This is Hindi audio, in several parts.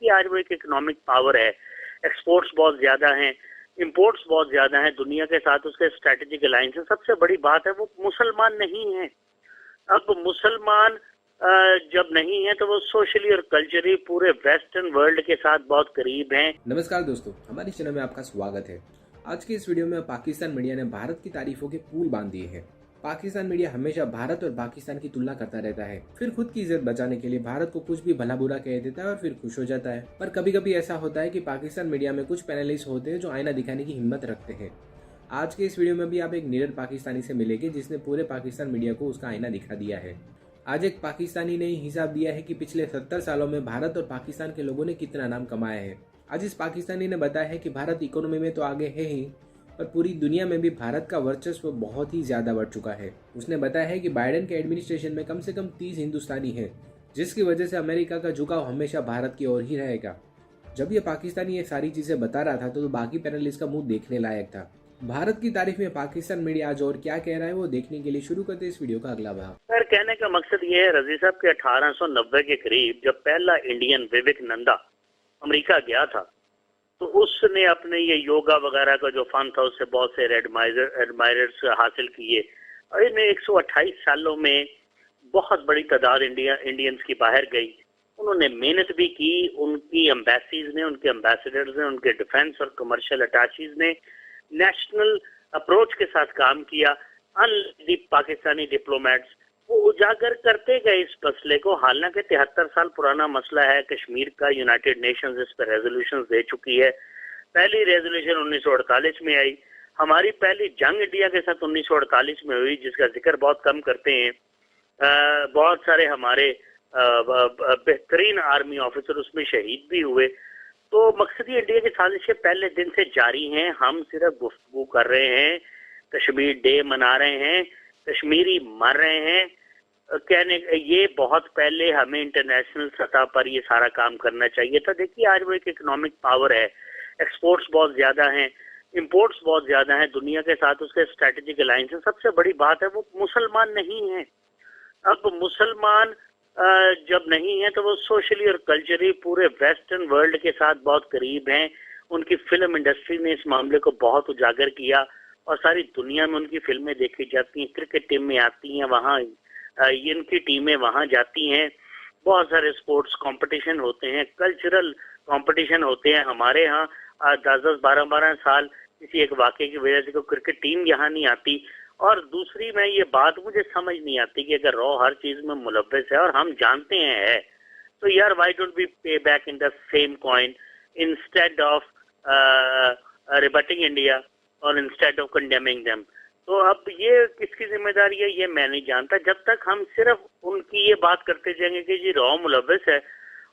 देखिए आज वो एक इकोनॉमिक पावर है। एक्सपोर्ट्स बहुत ज़्यादा हैं, इम्पोर्ट्स बहुत ज़्यादा हैं, दुनिया के साथ उसके स्ट्रैटेजिक अलायंस है। सबसे बड़ी बात है वो मुसलमान नहीं है। अब मुसलमान जब नहीं है तो वो सोशली और कल्चरली पूरे वेस्टर्न वर्ल्ड के साथ बहुत करीब हैं। नमस्कार दोस्तों, हमारी चैनल में आपका स्वागत है। आज की इस वीडियो में पाकिस्तान मीडिया ने भारत की तारीफों के पुल बांध दिए हैं। पाकिस्तान मीडिया हमेशा भारत और पाकिस्तान की तुलना करता रहता है, फिर खुद की इज्जत बचाने के लिए भारत को कुछ भी भला बुरा कह देता है और फिर खुश हो जाता है। पर कभी कभी ऐसा होता है कि पाकिस्तान मीडिया में कुछ पैनलिस्ट होते हैं जो आईना दिखाने की हिम्मत रखते हैं। आज के इस वीडियो में भी आप एक निडर पाकिस्तानी से मिलेंगे जिसने पूरे पाकिस्तान मीडिया को उसका आईना दिखा दिया है। आज एक पाकिस्तानी ने हिसाब दिया है कि पिछले 70 सालों में भारत और पाकिस्तान के लोगों ने कितना नाम कमाया है। आज इस पाकिस्तानी ने बताया है कि भारत इकोनॉमी में तो आगे है ही, पर पूरी दुनिया में भी भारत का वर्चस्व बहुत ही ज्यादा बढ़ चुका है। उसने बताया है कि बाइडेन के एडमिनिस्ट्रेशन में कम से कम 30 हिंदुस्तानी हैं, जिसकी वजह से अमेरिका का झुकाव हमेशा भारत की ओर ही रहेगा। जब ये पाकिस्तानी ये सारी चीजें बता रहा था तो बाकी पैनलिस्ट का मुंह देखने लायक था। भारत की तारीफ में पाकिस्तान मीडिया आज और क्या कह रहा है वो देखने के लिए शुरू करते इस वीडियो का अगला भाग। सर कहने का मकसद ये है, रजी साहब के 1890 के करीब जब पहला इंडियन विवेक नंदा अमेरिका गया था तो उसने अपने ये योगा वगैरह का जो फन था उससे बहुत से एडमायरर्स हासिल किए और इन्हें 128 सालों में बहुत बड़ी तादाद इंडियंस की बाहर गई। उन्होंने मेहनत भी की, उनकी एम्बेसीज ने, उनके एम्बेसडर्स ने, उनके डिफेंस और कमर्शियल अटैचीज ने नेशनल अप्रोच के साथ काम किया। अनदीप पाकिस्तानी डिप्लोमेट्स वो उजागर करते गए इस मसले को। हालांकि 73 साल पुराना मसला है कश्मीर का, यूनाइटेड नेशंस इस पर रेजोल्यूशन दे चुकी है। पहली रेजोल्यूशन 1948 में आई। हमारी पहली जंग इंडिया के साथ 1948 में हुई, जिसका जिक्र बहुत कम करते हैं। बहुत सारे हमारे बेहतरीन आर्मी ऑफिसर उसमें शहीद भी हुए। तो मकसदी इंडिया की साजिशें पहले दिन से जारी हैं। हम सिर्फ गुफ्तगू कर रहे हैं, कश्मीर डे मना रहे हैं, कश्मीरी मर रहे हैं। कहने ये बहुत पहले हमें इंटरनेशनल सतह पर ये सारा काम करना चाहिए था। देखिए आज वो एक इकोनॉमिक पावर है। एक्सपोर्ट्स बहुत ज्यादा हैं, इम्पोर्ट्स बहुत ज्यादा हैं, दुनिया के साथ उसके स्ट्रैटेजिक अलायंस है। सबसे बड़ी बात है वो मुसलमान नहीं है। अब मुसलमान जब नहीं है तो वो सोशली और कल्चरली पूरे वेस्टर्न वर्ल्ड के साथ बहुत करीब हैं। उनकी फिल्म इंडस्ट्री ने इस मामले को बहुत उजागर किया और सारी दुनिया में उनकी फिल्में देखी जाती हैं। क्रिकेट टीम में आती हैं, वहाँ इनकी टीमें वहाँ जाती हैं। बहुत सारे स्पोर्ट्स कंपटीशन होते हैं, कल्चरल कंपटीशन होते हैं। हमारे यहाँ 10-10, 12-12 साल किसी एक वाक़े की वजह से कोई क्रिकेट टीम यहाँ नहीं आती। और दूसरी मैं ये बात मुझे समझ नहीं आती कि अगर रॉ हर चीज में मुलव्वस है और हम जानते हैं तो यार why don't we pay back in the same coin instead of rebutting India और इंस्टेड ऑफ कंडेमिंग देम। तो अब ये किसकी जिम्मेदारी है ये मैं नहीं जानता। जब तक हम सिर्फ उनकी ये बात करते जाएंगे कि जी रॉ मुलव्वस है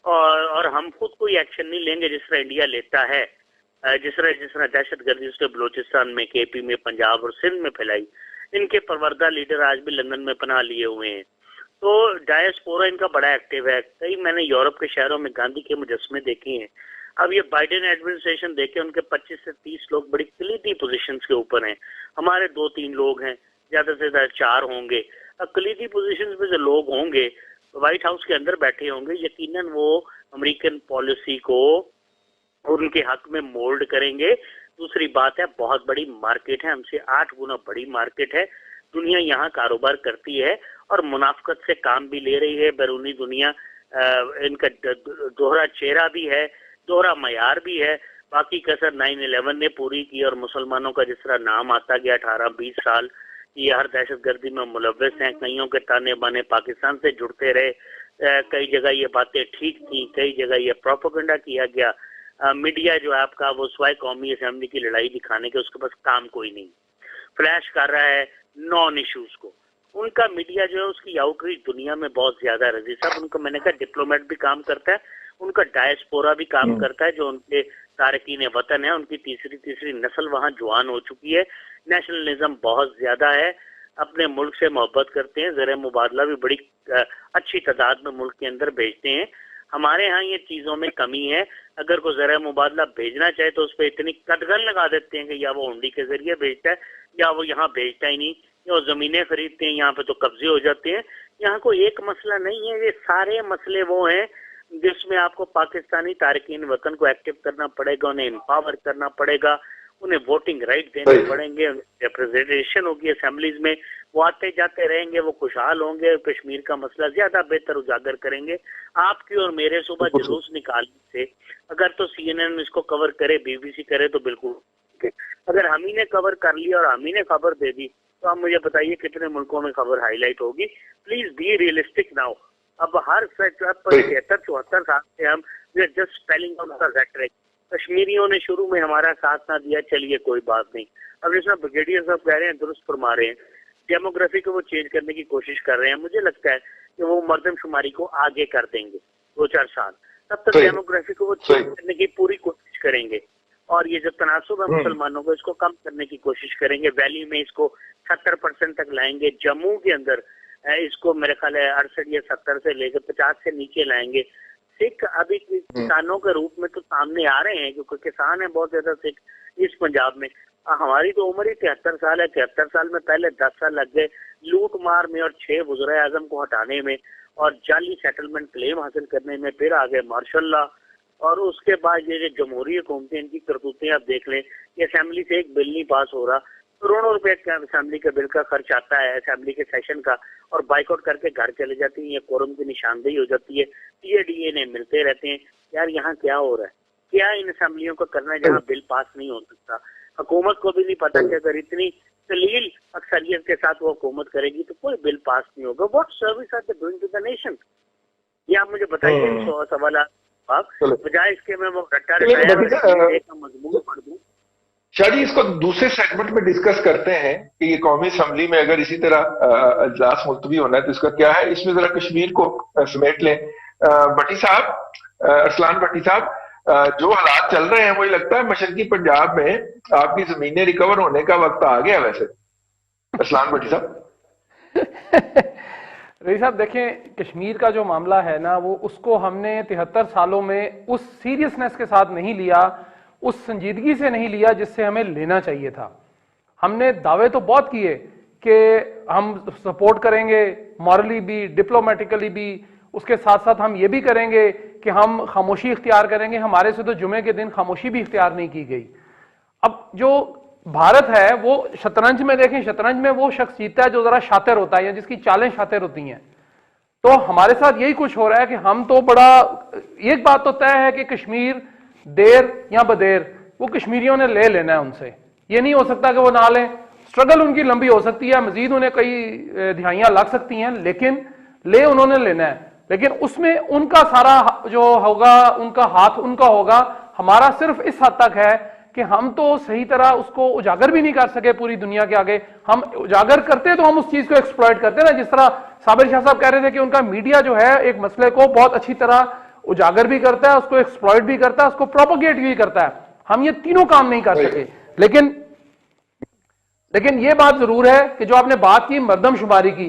और हम खुद कोई एक्शन नहीं लेंगे जिस तरह इंडिया लेता है, जिस तरह दहशतगर्दी उसके बलूचिस्तान में, केपी में, पंजाब और सिंध में फैलाई। इनके परवरदा लीडर आज भी लंदन में पनाह लिए हुए हैं। तो डायस्पोरा इनका बड़ा एक्टिव है। कई मैंने यूरोप के शहरों में गांधी के मुजस्मे देखे हैं। अब ये बाइडेन एडमिनिस्ट्रेशन देखे, उनके 25 से 30 लोग बड़ी कलीदी पोजीशंस के ऊपर हैं। हमारे 2-3 लोग हैं, ज्यादा से ज्यादा 4 होंगे। अब कलीदी पोजीशंस में जो लोग होंगे व्हाइट हाउस के अंदर बैठे होंगे, यकीनन वो अमेरिकन पॉलिसी को उनके हक में मोल्ड करेंगे। दूसरी बात है बहुत बड़ी मार्केट है, हमसे 8 गुना बड़ी मार्केट है। दुनिया यहाँ कारोबार करती है और मुनाफकत से काम भी ले रही है। बैरूनी दुनिया इनका दोहरा चेहरा भी है, दोहरा मयार भी है। बाकी कसर 9/11 ने पूरी की और मुसलमानों का जिस तरह नाम आता गया 18-20 साल ये हर दहशतगर्दी में मुलव्वस हैं। कईयों के ताने बाने पाकिस्तान से जुड़ते रहे। कई जगह ये बातें ठीक थी, कई जगह ये प्रोपेगेंडा किया गया। मीडिया जो है आपका वो स्वाय कौमी असेंबली की लड़ाई दिखाने के उसके पास काम कोई नहीं, फ्लैश कर रहा है नॉन इश्यूज को। उनका मीडिया जो है उसकी आउटरीच दुनिया में बहुत ज्यादा रजी साहब। उनका मैंने कहा डिप्लोमेट भी काम करता है, उनका डायस्पोरा भी काम करता है। जो उनके तारकीन वतन है उनकी तीसरी नस्ल वहाँ जवान हो चुकी है। नेशनलिज्म बहुत ज्यादा है, अपने मुल्क से मोहब्बत करते हैं। ज़र मुबादला भी बड़ी अच्छी तादाद में मुल्क के अंदर भेजते हैं। हमारे यहाँ ये चीजों में कमी है। अगर कोई ज़रा मुबादला भेजना चाहे तो उस पर इतनी कटघन लगा देते हैं कि या वो हुंडी के जरिए भेजता है या वो यहाँ भेजता ही नहीं, या वो जमीनें खरीदते हैं, यहाँ पे तो कब्जे हो जाते हैं। यहाँ कोई एक मसला नहीं है, ये सारे मसले वो हैं जिसमें आपको पाकिस्तानी तारकीन वतन को एक्टिव करना पड़ेगा, उन्हें एम्पावर करना पड़ेगा, उन्हें वोटिंग राइट देने पड़ेंगे, रिप्रेजेंटेशन होगी असेंबलीज में, वो आते जाते रहेंगे, वो खुशहाल होंगे, कश्मीर का मसला ज्यादा बेहतर उजागर करेंगे। आपकी और मेरे सुबह जुलूस निकालने से अगर तो CNN इसको कवर करे, BBC करे तो बिल्कुल, अगर हम ही ने कवर कर लिया और हम ही ने खबर दे दी तो आप मुझे बताइए कितने मुल्कों में खबर हाईलाइट होगी। Please be realistic now. अब हर 73-74 साल से हम just spelling out the rhetoric. कश्मीरियों ने शुरू में हमारा साथ ना दिया, चलिए कोई बात नहीं। अब जिसमें ब्रिगेडियर साहब कह रहे हैं, दुरुस्त फरमा रहे हैं, डेमोग्राफी को वो चेंज करने की कोशिश कर रहे हैं। मुझे लगता है कि वो मर्दमशुमारी को आगे कर देंगे 2-4 साल, तब तक डेमोग्राफी को वो चेंज करने की पूरी कोशिश करेंगे। और ये जो तनासुब है मुसलमानों को, इसको कम करने की कोशिश करेंगे। वैली में इसको 70% तक लाएंगे, जम्मू के अंदर इसको मेरे ख्याल है 68 या 70 से लेकर 50 से नीचे लाएंगे। सिख अभी किसानों के रूप में तो सामने आ रहे हैं, क्योंकि किसान है बहुत ज्यादा सिख इस पंजाब में। हमारी तो उम्र ही 73 साल है। 73 साल में पहले 10 साल लग गए लूट मार में और 6 वज़ीर आज़म को हटाने में और जाली सेटलमेंट क्लेम हासिल करने में। फिर आ गए मार्शल लॉ, और उसके बाद ये जो जमहूरी हुकूमतें, इनकी करतूतें आप देख लें। ये असेंबली से एक बिल नहीं पास हो रहा, करोड़ों रुपए का असेंबली के बिल का खर्च आता है असेंबली के सेशन का, और बाइकआउट करके घर चले जाती है। ये कोरम की निशानदेही हो जाती है, TADA ने मिलते रहते हैं। यार यहाँ क्या हो रहा है? क्या इन असेंबलियों को करना है जहाँ बिल पास नहीं हो सकता? हुकूमत को भी नहीं पता कि अगर इतनी दलील अक्सरियत के साथ वो हुकूमत करेगी तो कोई बिल पास नहीं होगा। What service are they doing to the nation? ये आप मुझे बताइए। सवाल बजाय इसके मैं वो रट्टा मजमून पढ़ दूं। शायद इसको दूसरे सेगमेंट में डिस्कस करते हैं कि ये कौमी असम्बली में अगर इसी तरह इजलास मुलतवी होना है तो इसका क्या है। इसमें जरा कश्मीर को समेट लें। भट्टी साहब, अरसलान भट्टी साहब, जो हालात चल रहे हैं मुझे लगता है मशरकी पंजाब में आपकी जमीनें रिकवर होने का वक्त आ गया। वैसे अरसलान भट्टी साहब रईस साहब देखें, कश्मीर का जो मामला है ना, वो उसको हमने 73 सालों में उस सीरियसनेस के साथ नहीं लिया, उस संजीदगी से नहीं लिया जिससे हमें लेना चाहिए था। हमने दावे तो बहुत किए कि हम सपोर्ट करेंगे, मॉरली भी, डिप्लोमेटिकली भी, उसके साथ साथ हम ये भी करेंगे कि हम खामोशी इख्तियार करेंगे। हमारे से तो जुमे के दिन खामोशी भी इख्तियार नहीं की गई। अब जो भारत है वो शतरंज में देखें, शतरंज में वो शख्स जीतता है जो जरा शातिर होता है या जिसकी चालें शातिर होती हैं। तो हमारे साथ यही कुछ हो रहा है कि हम तो बड़ा, एक बात तो तय है कि कश्मीर देर या बदेर वो कश्मीरियों ने ले लेना है उनसे। ये नहीं हो सकता कि वो ना लें। स्ट्रगल उनकी लंबी हो सकती है, मजीद उन्हें कई दिहाइयां लग सकती हैं, लेकिन ले उन्होंने लेना है। लेकिन उसमें उनका सारा जो होगा, उनका हाथ उनका होगा। हमारा सिर्फ इस हद तक है कि हम तो सही तरह उसको उजागर भी नहीं कर सके पूरी दुनिया के आगे। हम उजागर करते तो हम उस चीज को एक्सप्लॉइट करते ना, जिस तरह साबिर शाह साहब कह रहे थे कि उनका मीडिया जो है एक मसले को बहुत अच्छी तरह उजागर भी करता है, उसको एक्सप्लॉइट भी करता है, उसको प्रोपोगेट भी करता है। हम ये तीनों काम नहीं कर सके। लेकिन ये बात जरूर है कि जो आपने बात की मर्दमशुमारी की,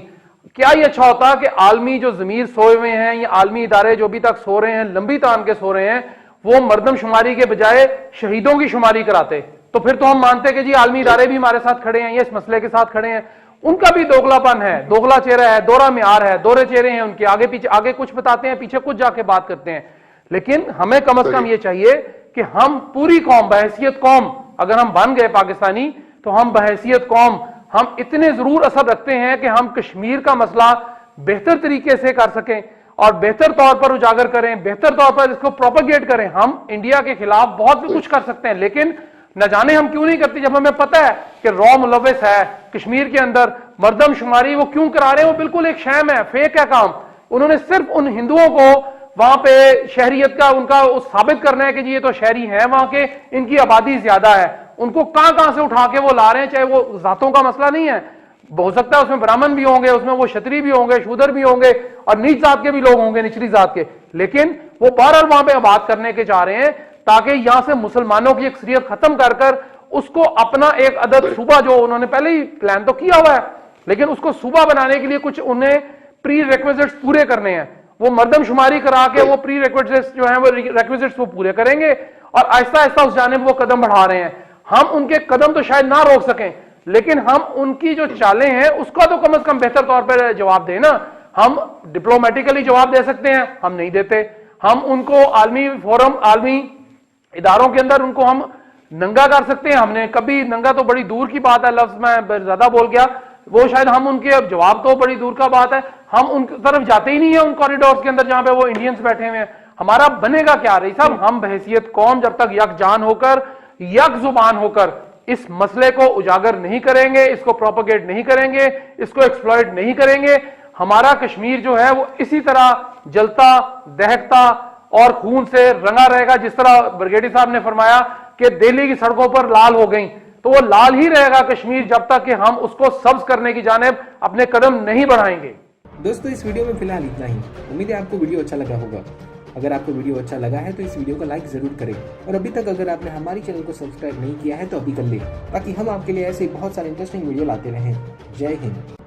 क्या ये अच्छा होता कि आलमी जो जमीर सोए हुए हैं या आलमी इदारे जो अभी तक सो रहे हैं, लंबी तान के सो रहे हैं, वो मर्दमशुमारी के बजाय शहीदों की शुमारी कराते? तो फिर तो हम मानते कि जी आलमी इदारे भी हमारे साथ खड़े हैं, ये इस मसले के साथ खड़े हैं। उनका भी दोगलापन है, दोगला चेहरा है, दोहरा म्यार है, दोहरे चेहरे हैं उनके, आगे पीछे, आगे कुछ बताते हैं, पीछे कुछ जाके बात करते हैं। लेकिन हमें कम से कम ये चाहिए कि हम पूरी कौम, बहैसियत कौम, अगर हम बन गए पाकिस्तानी तो हम बहैसियत कौम, हम इतने जरूर असर रखते हैं कि हम कश्मीर का मसला बेहतर तरीके से कर सकें और बेहतर तौर पर उजागर करें, बेहतर तौर पर इसको प्रोपेगेट करें। हम इंडिया के खिलाफ बहुत भी कुछ कर सकते हैं, लेकिन न जाने हम क्यों नहीं करते। जब हमें पता है कि रॉ मुलविस है कश्मीर के अंदर, मर्दमशुमारी वो क्यों करा रहे हैं, वो बिल्कुल एक शैम है, फेक है काम। उन्होंने सिर्फ उन हिंदुओं को वहां पे शहरियत का उनका साबित करना है कि जी ये तो शहरी है वहां के, इनकी आबादी ज्यादा है। उनको कहां से उठा के वो ला रहे हैं, चाहे वो जातों का मसला नहीं है, हो सकता है उसमें ब्राह्मण भी होंगे, उसमें वो क्षत्रिय भी होंगे, शूद्र भी होंगे और नीच जात के भी लोग होंगे, निचली जात के, लेकिन वो बहरहाल वहां पे आबाद करने के चाह रहे हैं ताकि यहां से मुसलमानों की अक्सरियत खत्म कर उसको अपना एक अदद सूबा, जो उन्होंने पहले ही प्लान तो किया हुआ है, लेकिन उसको सूबा बनाने के लिए कुछ उन्हें प्री रिक्विजिट्स पूरे करने हैं। वो मर्दमशुमारी करा के वो प्री रिक्विजिट्स जो है वो रिक्विजिट्स वो पूरे करेंगे और आहिस्ता आहिस्ता उस जानिब वो कदम बढ़ा रहे हैं। हम उनके कदम तो शायद ना रोक सकें, लेकिन हम उनकी जो चालें हैं उसका तो कम से कम बेहतर तौर पर जवाब दें ना। हम डिप्लोमेटिकली जवाब दे सकते हैं, हम नहीं देते। हम उनको आलमी फोरम, आलमी इदारों के अंदर उनको हम नंगा कर सकते हैं। हमने कभी, नंगा तो बड़ी दूर की बात है, लफ्ज मैं ज्यादा बोल गया, वो शायद हम उनके जवाब तो बड़ी दूर का बात है, हम उनकी तरफ जाते ही नहीं है उन कॉरिडोर्स के अंदर जहां पे वो इंडियंस बैठे हुए हैं। हमारा बनेगा क्या रही साहब? हम बहैसियत कौम जब तक यकजान होकर, यक जुबान होकर इस मसले को उजागर नहीं करेंगे, इसको प्रोपोगेट नहीं करेंगे, इसको एक्सप्लॉइट नहीं करेंगे, हमारा कश्मीर जो है वो इसी तरह जलता, दहकता और खून से रंगा रहेगा। जिस तरह ब्रिगेडियर साहब ने फरमाया कि दिल्ली की सड़कों पर लाल हो गई, तो वो लाल ही रहेगा कश्मीर जब तक कि हम उसको सब्ज करने की जानिब अपने कदम नहीं बढ़ाएंगे। दोस्तों, इस वीडियो में फिलहाल इतना ही। उम्मीद है आपको वीडियो अच्छा लगा होगा। अगर आपको वीडियो अच्छा लगा है तो इस वीडियो को लाइक जरूर करें, और अभी तक अगर आपने हमारी चैनल को सब्सक्राइब नहीं किया है तो अभी कर ले, ताकि हम आपके लिए ऐसे बहुत सारे इंटरेस्टिंग वीडियो लाते रहें। जय हिंद।